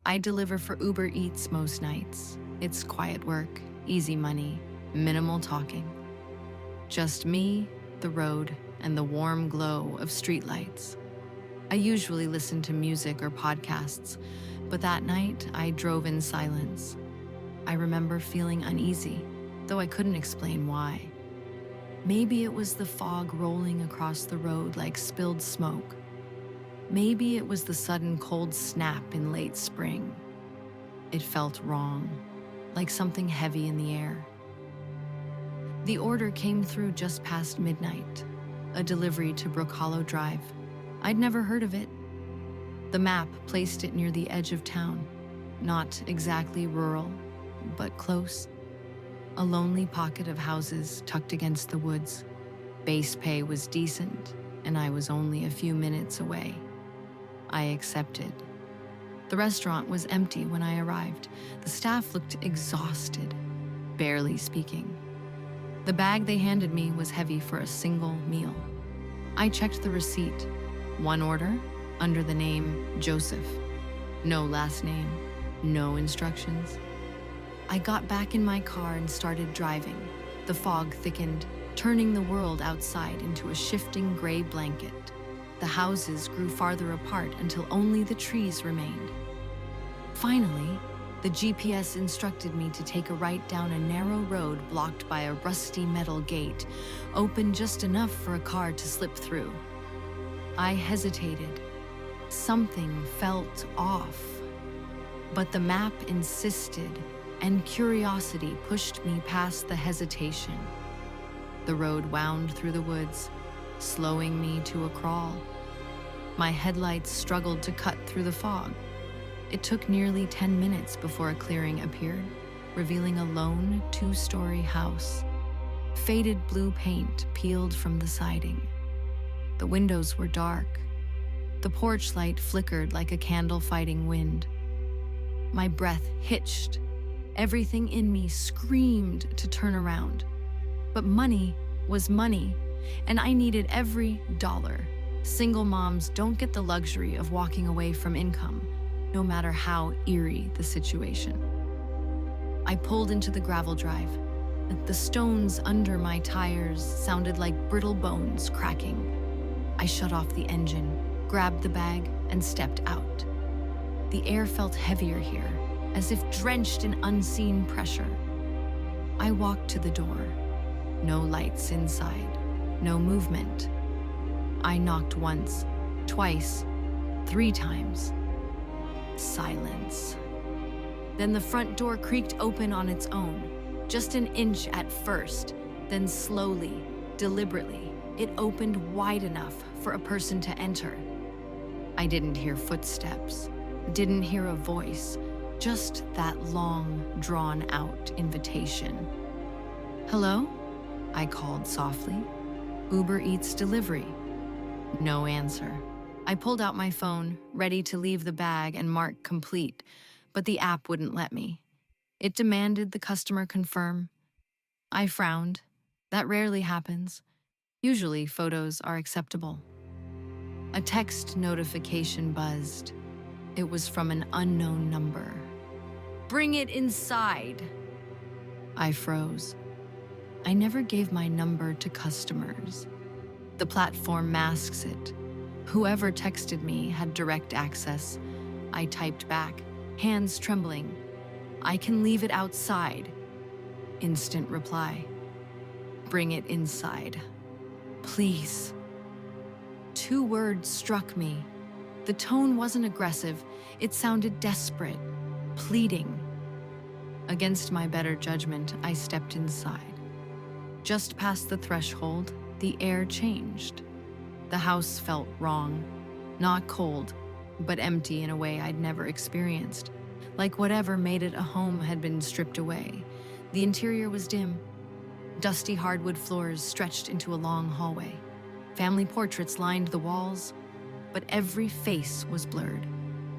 I deliver for Uber Eats most nights. It's quiet work, easy money, minimal talking. Just me, the road, and the warm glow of streetlights. I usually listen to music or podcasts, but that night I drove in silence. I remember feeling uneasy, though I couldn't explain why. Maybe it was the fog rolling across the road like spilled smoke. Maybe it was the sudden cold snap in late spring. It felt wrong, like something heavy in the air. The order came through just past midnight, a delivery to Brook Drive. I'd never heard of it. The map placed it near the edge of town, not exactly rural, but close. A lonely pocket of houses tucked against the woods. Base pay was decent, and I was only a few minutes away. I accepted. The restaurant was empty when I arrived. The staff looked exhausted, barely speaking. The bag they handed me was heavy for a single meal. I checked the receipt. One order, under the name Joseph. No last name, no instructions. I got back in my car and started driving. The fog thickened, turning the world outside into a shifting gray blanket. The houses grew farther apart until only the trees remained. Finally, the GPS instructed me to take a right down a narrow road blocked by a rusty metal gate, open just enough for a car to slip through. I hesitated. Something felt off. But the map insisted, and curiosity pushed me past the hesitation. The road wound through the woods, slowing me to a crawl. My headlights struggled to cut through the fog. It took nearly 10 minutes before a clearing appeared, revealing a lone two-story house. Faded blue paint peeled from the siding. The windows were dark. The porch light flickered like a candle fighting wind. My breath hitched. Everything in me screamed to turn around. But money was money, and I needed every dollar. Single moms don't get the luxury of walking away from income, no matter how eerie the situation. I pulled into the gravel drive. The stones under my tires sounded like brittle bones cracking. I shut off the engine, grabbed the bag, and stepped out. The air felt heavier here, as if drenched in unseen pressure. I walked to the door. No lights inside, no movement. I knocked once, twice, 3 times. Silence. Then the front door creaked open on its own, just an inch at first, then slowly, deliberately, it opened wide enough for a person to enter. I didn't hear footsteps, didn't hear a voice, just that long, drawn-out invitation. "Hello?" I called softly. "Uber Eats delivery." No answer. I pulled out my phone, ready to leave the bag and mark complete, but the app wouldn't let me. It demanded the customer confirm. I frowned. That rarely happens. Usually, photos are acceptable. A text notification buzzed. It was from an unknown number. "Bring it inside." I froze. I never gave my number to customers. The platform masks it. Whoever texted me had direct access. I typed back, hands trembling. "I can leave it outside." Instant reply. "Bring it inside. Please." 2 words struck me. The tone wasn't aggressive. It sounded desperate, pleading. Against my better judgment, I stepped inside. Just past the threshold, the air changed. The house felt wrong. Not cold, but empty in a way I'd never experienced. Like whatever made it a home had been stripped away. The interior was dim. Dusty hardwood floors stretched into a long hallway. Family portraits lined the walls, but every face was blurred.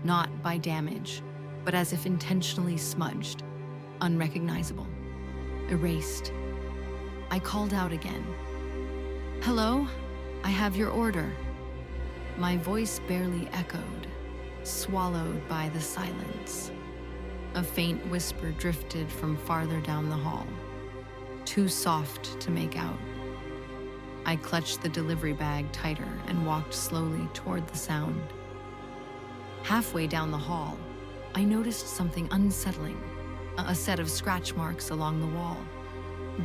Not by damage, but as if intentionally smudged. Unrecognizable. Erased. I called out again. "Hello? I have your order." My voice barely echoed. swallowed by the silence. A faint whisper drifted from farther down the hall, too soft to make out. I clutched the delivery bag tighter and walked slowly toward the sound. Halfway down the hall, I noticed something unsettling, a set of scratch marks along the wall,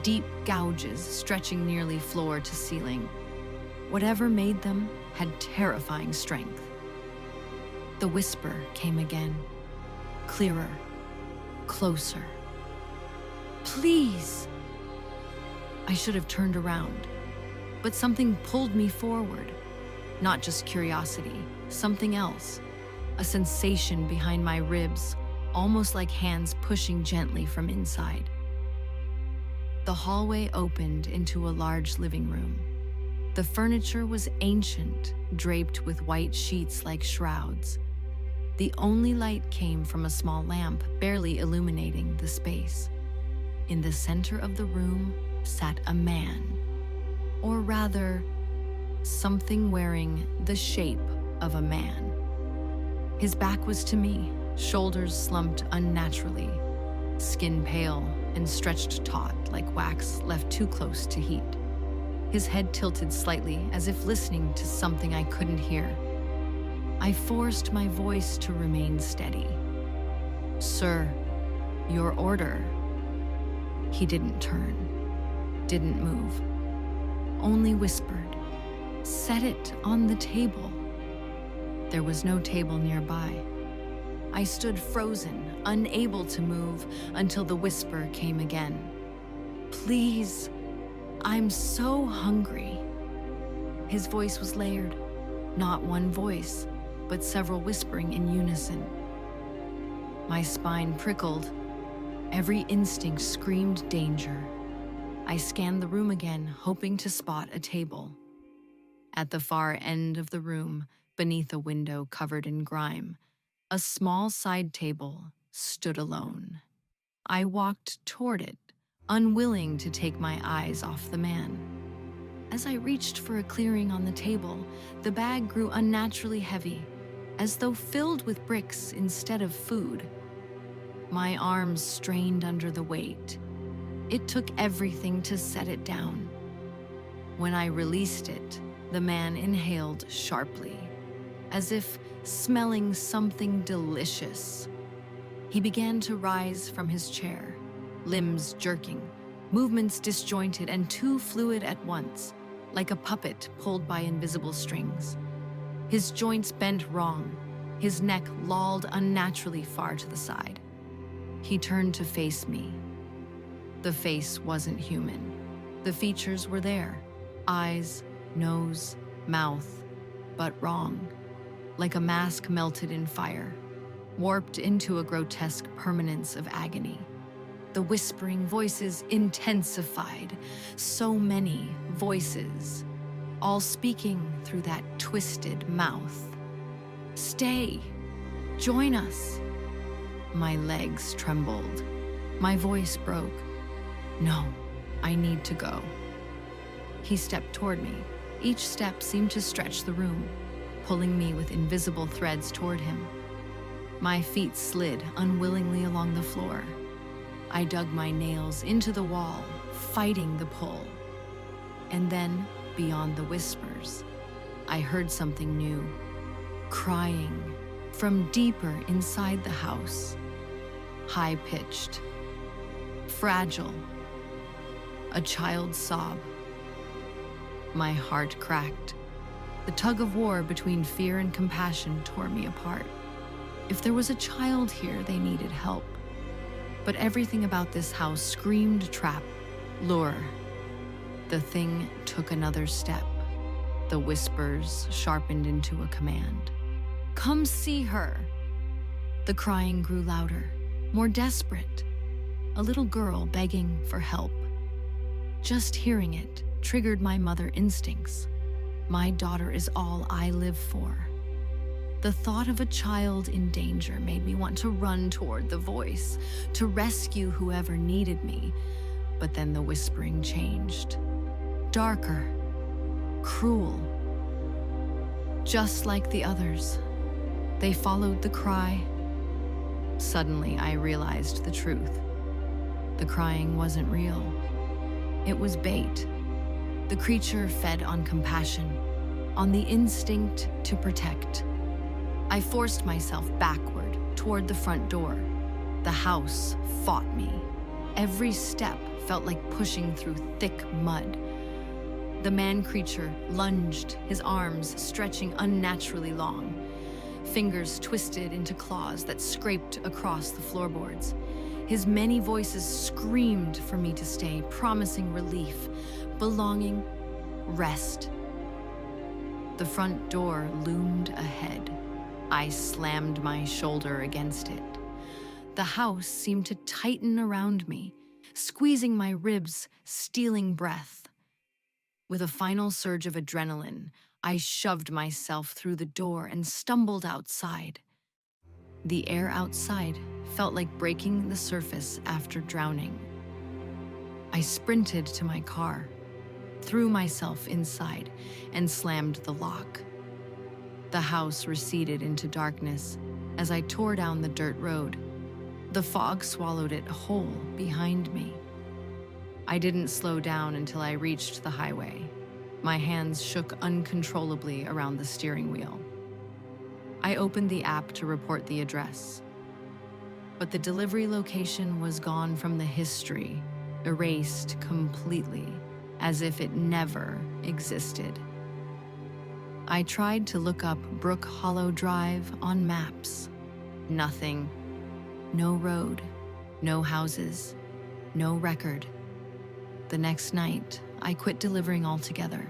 deep gouges stretching nearly floor to ceiling. Whatever made them had terrifying strength. The whisper came again, clearer, closer. Please! I should have turned around, but something pulled me forward. Not just curiosity, something else. A sensation behind my ribs, almost like hands pushing gently from inside. The hallway opened into a large living room. The furniture was ancient, draped with white sheets like shrouds. The only light came from a small lamp, barely illuminating the space. In the center of the room sat a man, or rather, something wearing the shape of a man. His back was to me, shoulders slumped unnaturally, skin pale and stretched taut like wax left too close to heat. His head tilted slightly as if listening to something I couldn't hear. I forced my voice to remain steady. "Sir, your order." He didn't turn, didn't move, only whispered, "Set it on the table." There was no table nearby. I stood frozen, unable to move, until the whisper came again. "Please, I'm so hungry." His voice was layered, not one voice, but several whispering in unison. My spine prickled. Every instinct screamed danger. I scanned the room again, hoping to spot a table. At the far end of the room, beneath a window covered in grime, a small side table stood alone. I walked toward it, unwilling to take my eyes off the man. As I reached for a clearing on the table, the bag grew unnaturally heavy, as though filled with bricks instead of food. My arms strained under the weight. It took everything to set it down. When I released it, the man inhaled sharply, as if smelling something delicious. He began to rise from his chair, limbs jerking, movements disjointed and too fluid at once, like a puppet pulled by invisible strings. His joints bent wrong, his neck lolled unnaturally far to the side. He turned to face me. The face wasn't human. The features were there, eyes, nose, mouth, but wrong, like a mask melted in fire, warped into a grotesque permanence of agony. The whispering voices intensified, so many voices, all speaking through that twisted mouth. "Stay, join us." My legs trembled. My voice broke. "No, I need to go." He stepped toward me. Each step seemed to stretch the room, pulling me with invisible threads toward him. My feet slid unwillingly along the floor. I dug my nails into the wall, fighting the pull. And then, beyond the whispers, I heard something new, crying from deeper inside the house, high-pitched, fragile, a child's sob. My heart cracked. The tug-of-war between fear and compassion tore me apart. If there was a child here, they needed help. But everything about this house screamed trap, lure. The thing took another step. The whispers sharpened into a command. "Come see her." The crying grew louder, more desperate. A little girl begging for help. Just hearing it triggered my mother instincts. My daughter is all I live for. The thought of a child in danger made me want to run toward the voice, to rescue whoever needed me. But then the whispering changed. Darker, cruel. Just like the others, They followed the cry. Suddenly, I realized the truth. The crying wasn't real. It was bait. The creature fed on compassion, on the instinct to protect. I forced myself backward toward the front door. The house fought me. Every step felt like pushing through thick mud. The man-creature lunged, his arms stretching unnaturally long. Fingers twisted into claws that scraped across the floorboards. His many voices screamed for me to stay, promising relief, belonging, rest. The front door loomed ahead. I slammed my shoulder against it. The house seemed to tighten around me, squeezing my ribs, stealing breath. With a final surge of adrenaline, I shoved myself through the door and stumbled outside. The air outside felt like breaking the surface after drowning. I sprinted to my car, threw myself inside, and slammed the lock. The house receded into darkness as I tore down the dirt road. The fog swallowed it whole behind me. I didn't slow down until I reached the highway. My hands shook uncontrollably around the steering wheel. I opened the app to report the address, but the delivery location was gone from the history, erased completely, as if it never existed. I tried to look up Brook Hollow Drive on maps. Nothing. No road, no houses, no record. The next night, I quit delivering altogether.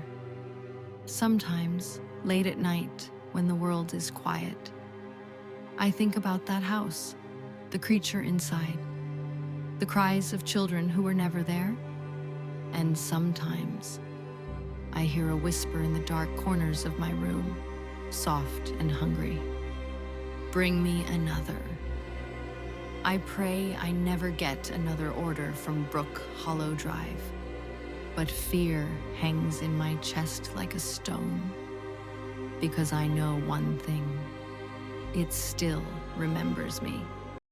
Sometimes, late at night, when the world is quiet, I think about that house, the creature inside, the cries of children who were never there, and sometimes I hear a whisper in the dark corners of my room, soft and hungry. Bring me another. I pray I never get another order from Brook Hollow Drive, but fear hangs in my chest like a stone, because I know one thing: it still remembers me.